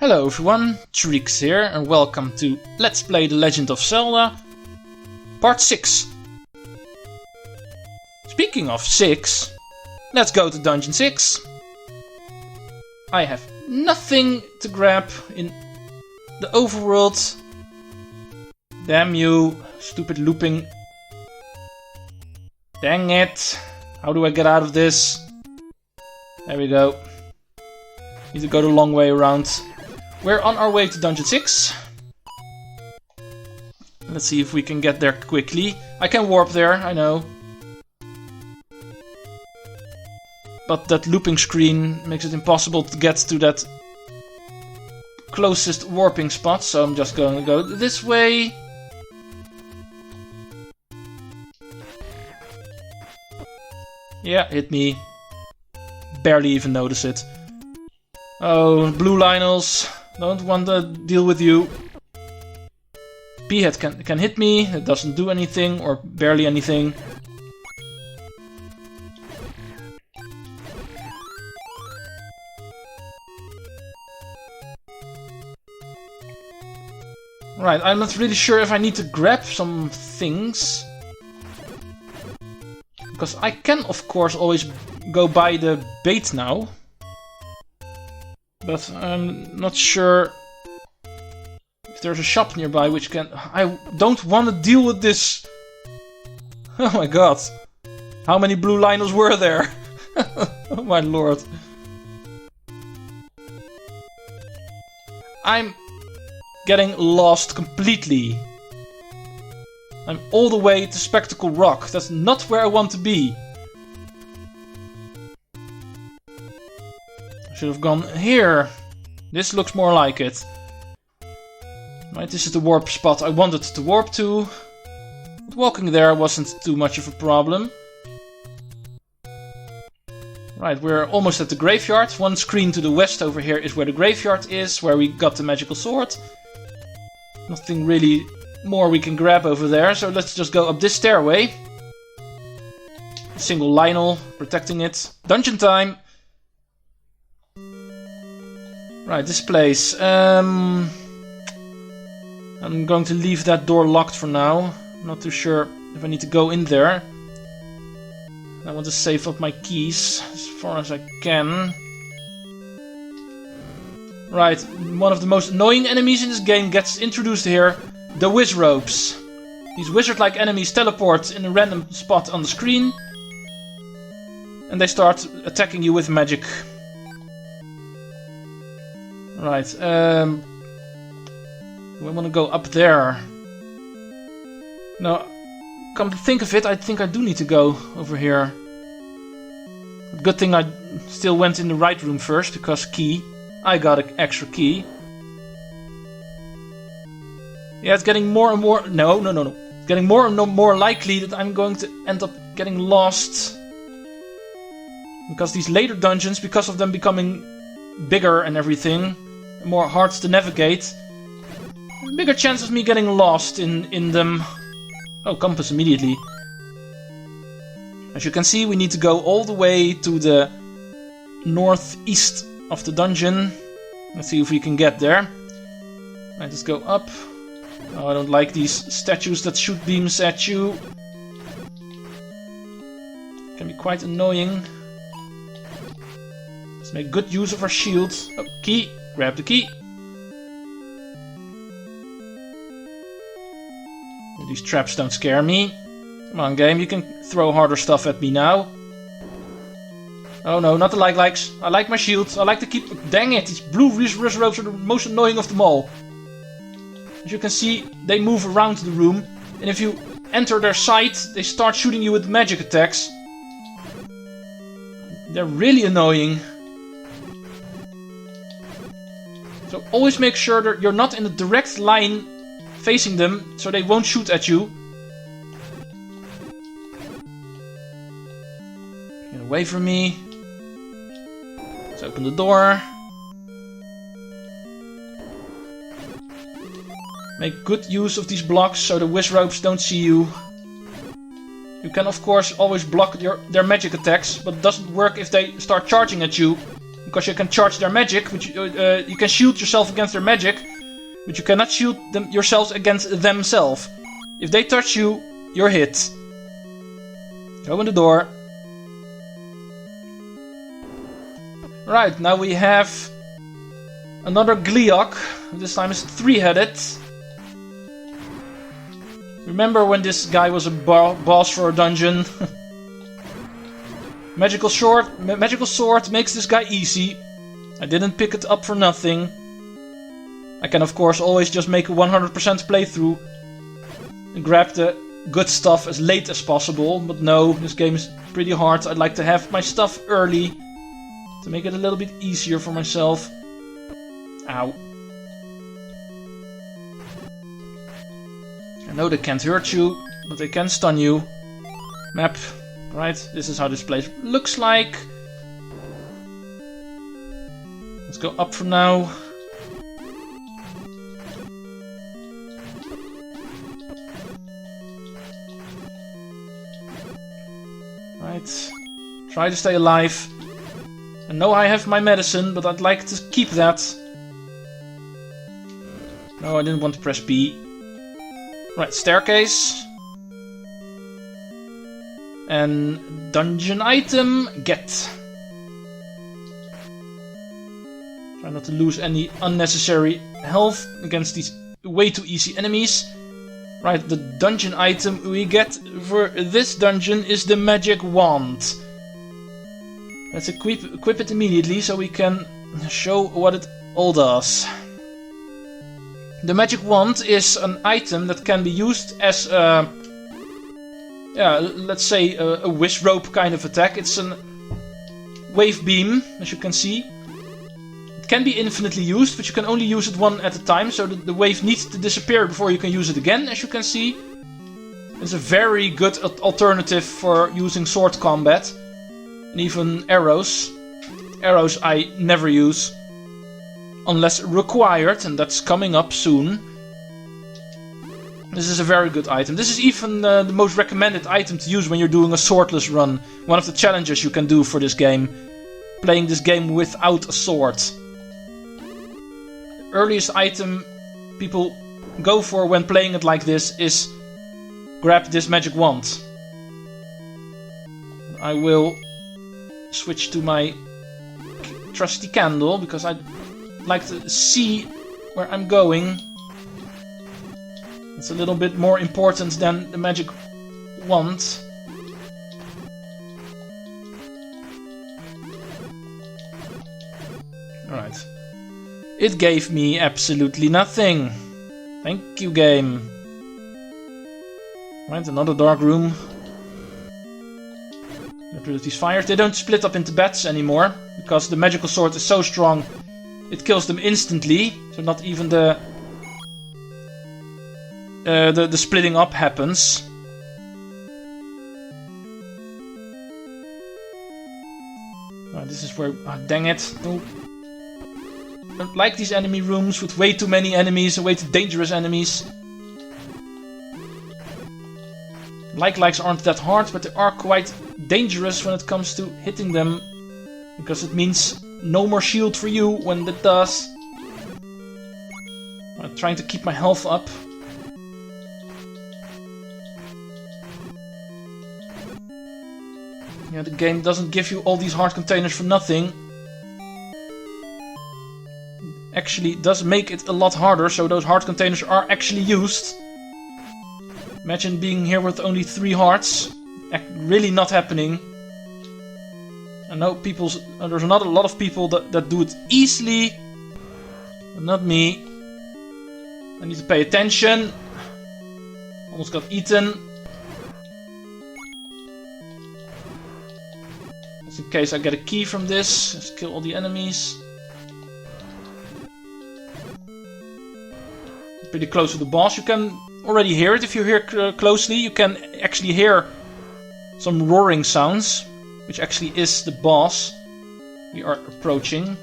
Hello everyone, Treecks here and welcome to Let's Play The Legend of Zelda Part 6. Speaking of 6, let's go to Dungeon 6. I have nothing to grab in the overworld. Damn you, stupid looping. Dang it. How do I get out of this? There we go. Need to go the long way around. We're on our way to Dungeon 6. Let's see if we can get there quickly. I can warp there, I know. But that looping screen makes it impossible to get to that closest warping spot, so I'm just going to go this way. Yeah, hit me. Barely even notice it. Oh, blue Lionels. Don't want to deal with you. P-head can hit me. It doesn't do anything, or barely anything. Right, I'm not really sure if I need to grab some things. Because I can, of course, always go buy the bait now. But I'm not sure if there's a shop nearby which can... I don't want to deal with this! Oh my god. How many blue Lionels were there? Oh my lord. I'm getting lost completely. I'm all the way to Spectacle Rock. That's not where I want to be. Should have gone here. This looks more like it. Right, this is the warp spot I wanted to warp to. But walking there wasn't too much of a problem. Right, we're almost at the graveyard. One screen to the west over here is where the graveyard is, where we got the magical sword. Nothing really more we can grab over there, so let's just go up this stairway. A single Lionel protecting it. Dungeon time! Right, this place. I'm going to leave that door locked for now. I'm not too sure if I need to go in there. I want to save up my keys as far as I can. Right, one of the most annoying enemies in this game gets introduced here. The Wizropes. These wizard-like enemies teleport in a random spot on the screen. And they start attacking you with magic. Right, we want to go up there. No, come to think of it, I think I do need to go over here. Good thing I still went in the right room first, because key. I got an extra key. Yeah, it's getting more and more... No. It's getting more and more likely that I'm going to end up getting lost. Because these later dungeons, because of them becoming bigger and everything, more hard to navigate, bigger chance of me getting lost in them. Oh, compass immediately. As you can see, we need to go all the way to the northeast of the dungeon. Let's see if we can get there. Right, let's go up. Oh, I don't like these statues that shoot beams at you. Can be quite annoying. Let's make good use of our shield. Oh, key. Grab the key. These traps don't scare me. Come on, game, you can throw harder stuff at me now. Oh no, not the likes. I like my shield. I like to keep... Dang it, these blue Wizropes are the most annoying of them all. As you can see, they move around the room. And if you enter their sight, they start shooting you with magic attacks. They're really annoying. So always make sure that you're not in a direct line facing them, so they won't shoot at you. Get away from me. Let's open the door. Make good use of these blocks so the Wizropes don't see you. You can of course always block their magic attacks, but it doesn't work if they start charging at you. because you can charge their magic, but you can shield yourself against their magic, but you cannot shield yourselves against themselves. If they touch you, you're hit. Open the door. Right, now we have another Gleeok. This time it's 3-headed. Remember when this guy was a boss for a dungeon? Magical sword makes this guy easy. I didn't pick it up for nothing. I can of course always just make a 100% playthrough and grab the good stuff as late as possible, but no, this game is pretty hard. I'd like to have my stuff early to make it a little bit easier for myself. Ow. I know they can't hurt you, but they can stun you. Map. Right, this is how this place looks like. Let's go up for now. Right. Try to stay alive. I know I have my medicine, but I'd like to keep that. No, I didn't want to press B. Right, staircase. And dungeon item, get. Try not to lose any unnecessary health against these way too easy enemies. Right, the dungeon item we get for this dungeon is the magic wand. Let's equip it immediately so we can show what it all does. The magic wand is an item that can be used as a, let's say a wish rope kind of attack. It's a wave beam, as you can see. It can be infinitely used, but you can only use it one at a time, so the wave needs to disappear before you can use it again, as you can see. It's a very good alternative for using sword combat. And even arrows. Arrows I never use. Unless required, and that's coming up soon. This is a very good item. This is even the most recommended item to use when you're doing a swordless run. One of the challenges you can do for this game. Playing this game without a sword. The earliest item people go for when playing it like this is grab this magic wand. I will switch to my trusty candle because I'd like to see where I'm going. It's a little bit more important than the magic wand. Alright. It gave me absolutely nothing. Thank you, game. Right, another dark room. Get rid of these fires. They don't split up into bats anymore, because the magical sword is so strong it kills them instantly. So not even the splitting up happens. Right, this is where... Oh, dang it. No. I don't like these enemy rooms with way too many enemies and way too dangerous enemies. Likes aren't that hard, but they are quite dangerous when it comes to hitting them. Because it means no more shield for you when that does. I'm trying to keep my health up. Yeah, the game doesn't give you all these heart containers for nothing. Actually does make it a lot harder, so those heart containers are actually used. Imagine being here with only 3 hearts. Really not happening. I know there's not a lot of people that do it easily. But not me. I need to pay attention. Almost got eaten. Just in case I get a key from this. Just kill all the enemies. Pretty close to the boss. You can already hear it if you hear closely. You can actually hear some roaring sounds, which actually is the boss we are approaching.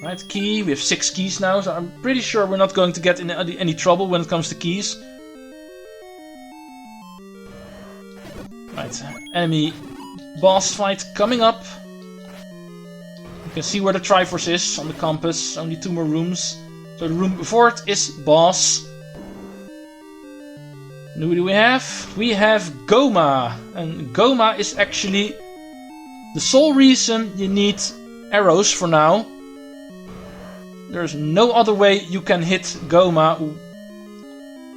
Right, key. We have 6 keys now, so I'm pretty sure we're not going to get in any trouble when it comes to keys. Right, enemy boss fight coming up. You can see where the Triforce is on the compass. Only 2 more rooms. So the room before it is boss. And who do we have? We have Goma. And Goma is actually the sole reason you need arrows for now. There's no other way you can hit Goma.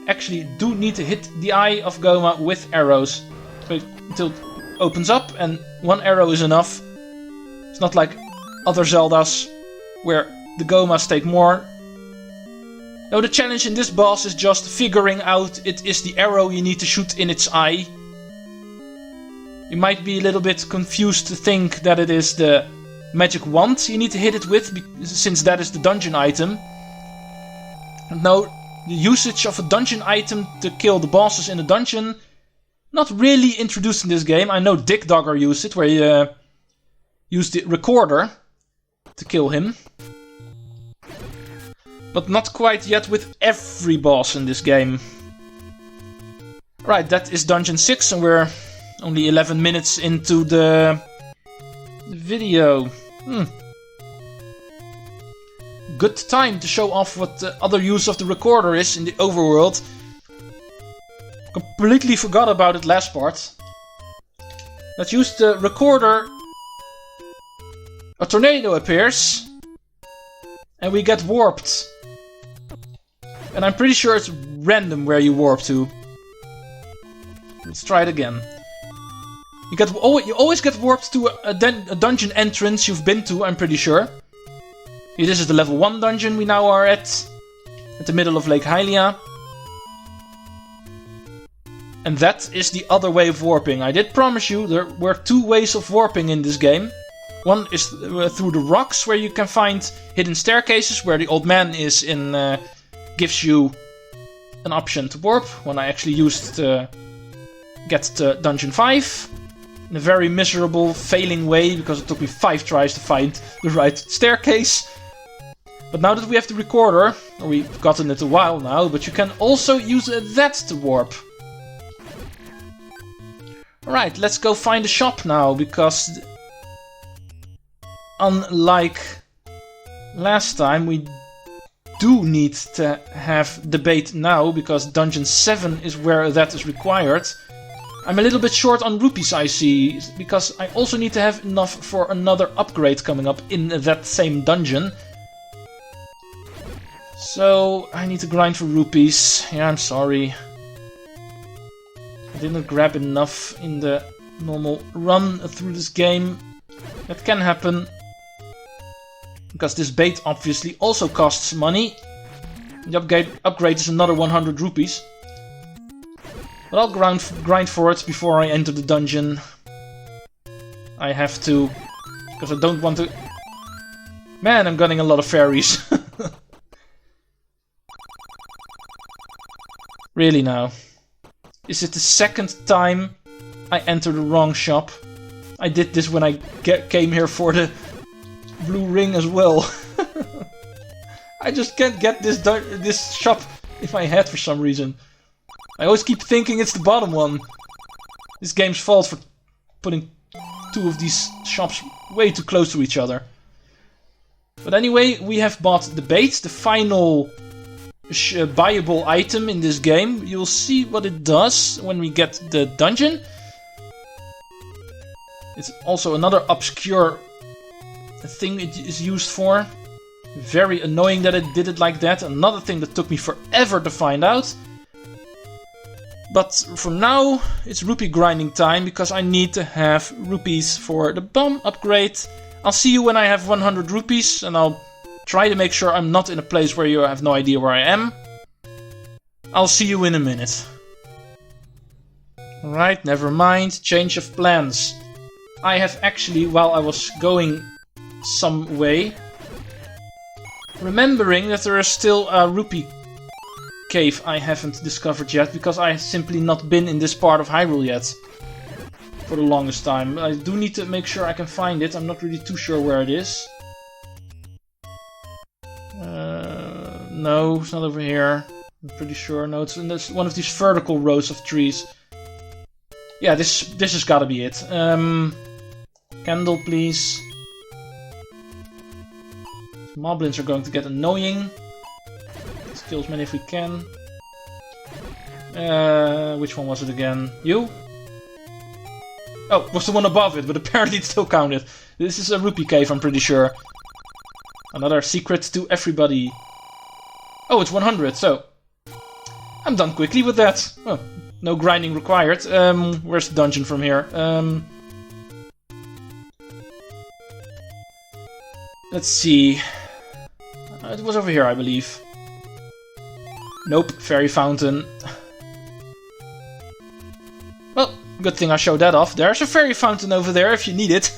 Actually do need to hit the eye of Goma with arrows. Wait until it opens up and 1 arrow is enough. It's not like other Zeldas where the Gomas take more. No, the challenge in this boss is just figuring out it is the arrow you need to shoot in its eye. You might be a little bit confused to think that it is the magic wand you need to hit it with, since that is the dungeon item. No, the usage of a dungeon item to kill the bosses in a dungeon, not really introduced in this game. I know Dick Dogger used it, where you use the recorder to kill him. But not quite yet with every boss in this game. Right, that is Dungeon 6 and we're only 11 minutes into the video. Good time to show off what the other use of the recorder is in the overworld. Completely forgot about it last part. Let's use the recorder. A tornado appears. And we get warped. And I'm pretty sure it's random where you warp to. Let's try it again. You always get warped to a dungeon entrance you've been to, I'm pretty sure. Here, this is the level 1 dungeon we now are at the middle of Lake Hylia. And that is the other way of warping. I did promise you there were 2 ways of warping in this game. One is through the rocks, where you can find hidden staircases, where the old man is in gives you an option to warp. One I actually used to get to Dungeon 5. In a very miserable, failing way, because it took me 5 tries to find the right staircase. But now that we have the recorder, or we've gotten it a while now, but you can also use that to warp. Alright, let's go find a shop now, because unlike last time, we do need to have the bait now, because Dungeon 7 is where that is required. I'm a little bit short on rupees, I see, because I also need to have enough for another upgrade coming up in that same dungeon. So, I need to grind for rupees. Yeah, I'm sorry. I didn't grab enough in the normal run through this game. That can happen. Because this bait obviously also costs money. The upgrade is another 100 rupees. But I'll grind for it before I enter the dungeon. I have to, because I don't want to... Man, I'm gunning a lot of fairies. Really now. Is it the 2nd time I enter the wrong shop? I did this when I came here for the blue ring as well. I just can't get this shop in my head for some reason. I always keep thinking it's the bottom one. This game's fault for putting 2 of these shops way too close to each other. But anyway, we have bought the bait, the final buyable item in this game. You'll see what it does when we get the dungeon. It's also another obscure thing it is used for. Very annoying that it did it like that. Another thing that took me forever to find out. But for now, it's rupee grinding time, because I need to have rupees for the bomb upgrade. I'll see you when I have 100 rupees, and I'll try to make sure I'm not in a place where you have no idea where I am. I'll see you in a minute. Alright, never mind. Change of plans. I have actually, while I was going some way, remembering that there is still a rupee cave I haven't discovered yet, because I have simply not been in this part of Hyrule yet for the longest time. I do need to make sure I can find it. I'm not really too sure where it is. No, it's not over here. I'm pretty sure. No, it's in this, one of these vertical rows of trees. Yeah, this has gotta be it. Candle, please. Moblins are going to get annoying. Let's kill as many if we can. Which one was it again? You? Oh, it was the one above it, but apparently it still counted. This is a rupee cave, I'm pretty sure. Another secret to everybody. Oh, it's 100, so... I'm done quickly with that. Oh, no grinding required. Where's the dungeon from here? Let's see. It was over here, I believe. Nope, fairy fountain. Well, good thing I showed that off. There's a fairy fountain over there if you need it.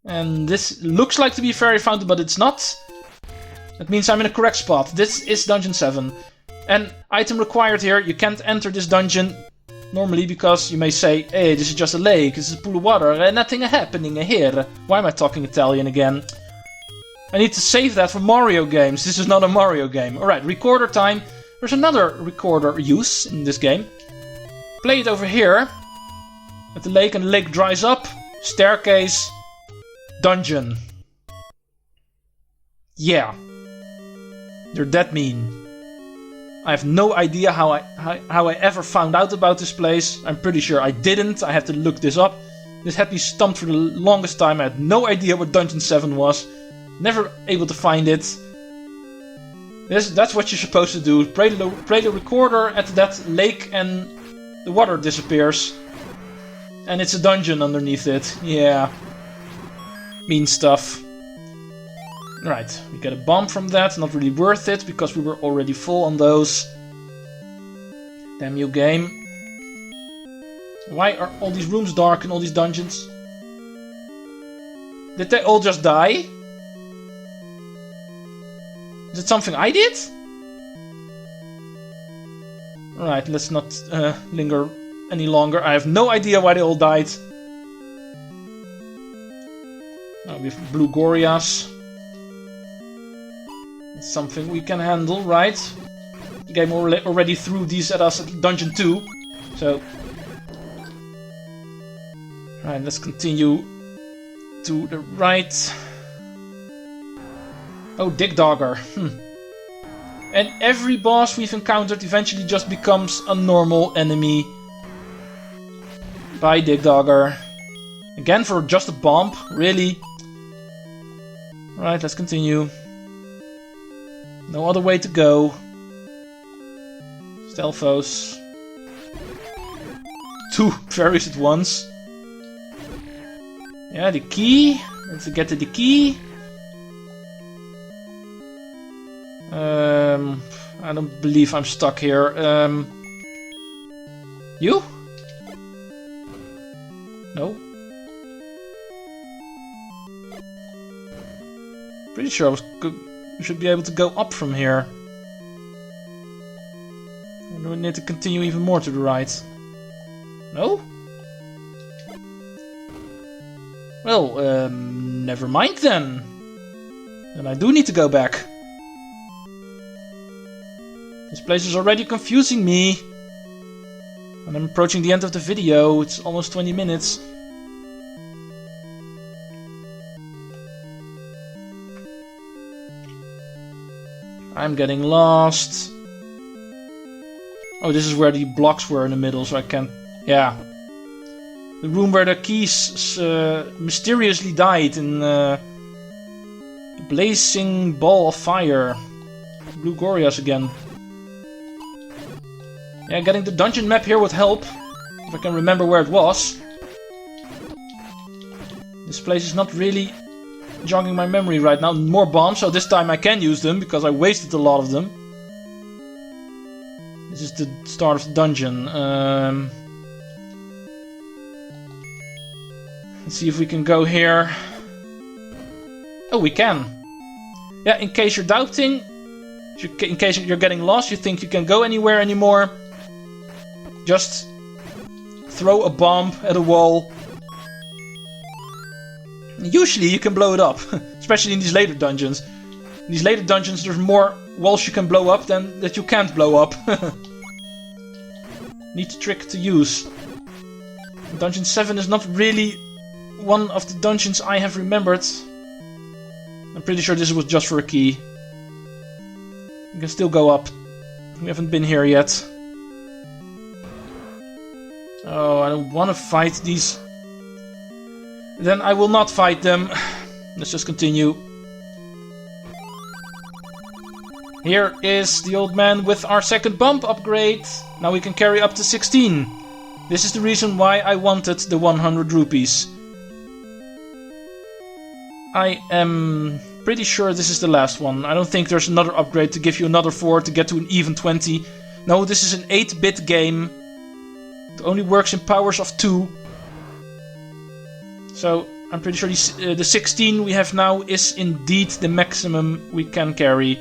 And this looks like to be a fairy fountain, but it's not. That means I'm in a correct spot. This is dungeon 7. And item required here, you can't enter this dungeon normally because you may say, hey, this is just a lake, this is a pool of water, and nothing happening here. Why am I talking Italian again? I need to save that for Mario games. This is not a Mario game. Alright, recorder time. There's another recorder use in this game. Play it over here at the lake, and the lake dries up. Staircase. Dungeon. Yeah. They're that mean. I have no idea how I ever found out about this place. I'm pretty sure I didn't. I have to look this up. This had me stumped for the longest time. I had no idea what Dungeon 7 was. Never able to find it. That's what you're supposed to do. Play the recorder at that lake and the water disappears. And it's a dungeon underneath it. Yeah. Mean stuff. Right, we get a bomb from that. Not really worth it because we were already full on those. Damn you, game. Why are all these rooms dark in all these dungeons? Did they all just die? Is it something I did? Alright, let's not linger any longer. I have no idea why they all died. Now we have blue Gorias. It's something we can handle, right? The game already threw these at us at Dungeon 2. So... Alright, let's continue to the right. Oh, Dig Dogger. And every boss we've encountered eventually just becomes a normal enemy. Bye, Dig Dogger. Again for just a bomb? Really? Right, let's continue. No other way to go. Stelphos. 2 fairies at once. Yeah, the key. Let's get to the key. I don't believe I'm stuck here. You? No? Pretty sure I should be able to go up from here. Or do we need to continue even more to the right? No? Well, never mind then. Then I do need to go back. This place is already confusing me. And I'm approaching the end of the video. It's almost 20 minutes. I'm getting lost. Oh, this is where the blocks were in the middle, so I can't... Yeah. The room where the keys mysteriously died in the blazing ball of fire. Blue Gorias again. Yeah, getting the dungeon map here would help. If I can remember where it was. This place is not really jogging my memory right now. More bombs, so this time I can use them because I wasted a lot of them. This is the start of the dungeon. Let's see if we can go here. Oh, we can. Yeah, in case you're doubting, in case you're getting lost, you think you can go anywhere anymore, just throw a bomb at a wall. Usually you can blow it up, especially in these later dungeons. In these later dungeons there's more walls you can blow up than that you can't blow up. Neat trick to use. Dungeon 7 is not really one of the dungeons I have remembered. I'm pretty sure this was just for a key. We can still go up. We haven't been here yet. Oh, I don't want to fight these. Then I will not fight them. Let's just continue. Here is the old man with our second bump upgrade. Now we can carry up to 16. This is the reason why I wanted the 100 rupees. I am pretty sure this is the last one. I don't think there's another upgrade to give you another 4 to get to an even 20. No, this is an 8-bit game. It only works in powers of 2. So I'm pretty sure the 16 we have now is indeed the maximum we can carry.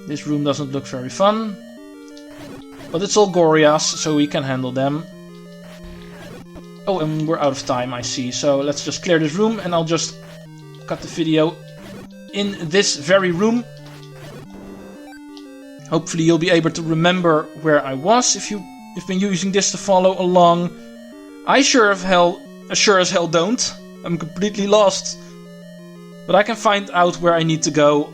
This room doesn't look very fun. But it's all Gorias, so we can handle them. Oh, and we're out of time, I see. So let's just clear this room and I'll just cut the video in this very room. Hopefully you'll be able to remember where I was if you've been using this to follow along. I sure as hell don't. I'm completely lost. But I can find out where I need to go.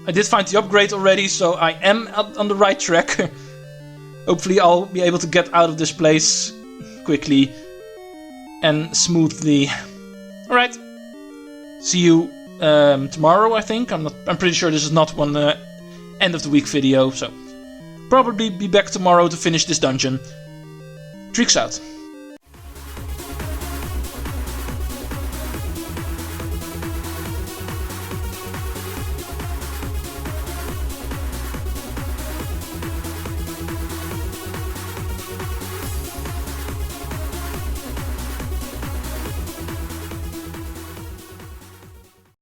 I did find the upgrade already, so I am on the right track. Hopefully I'll be able to get out of this place quickly and smoothly. Alright. See you tomorrow, I think. I'm pretty sure this is not one end of the week video, so probably be back tomorrow to finish this dungeon. Treecks out.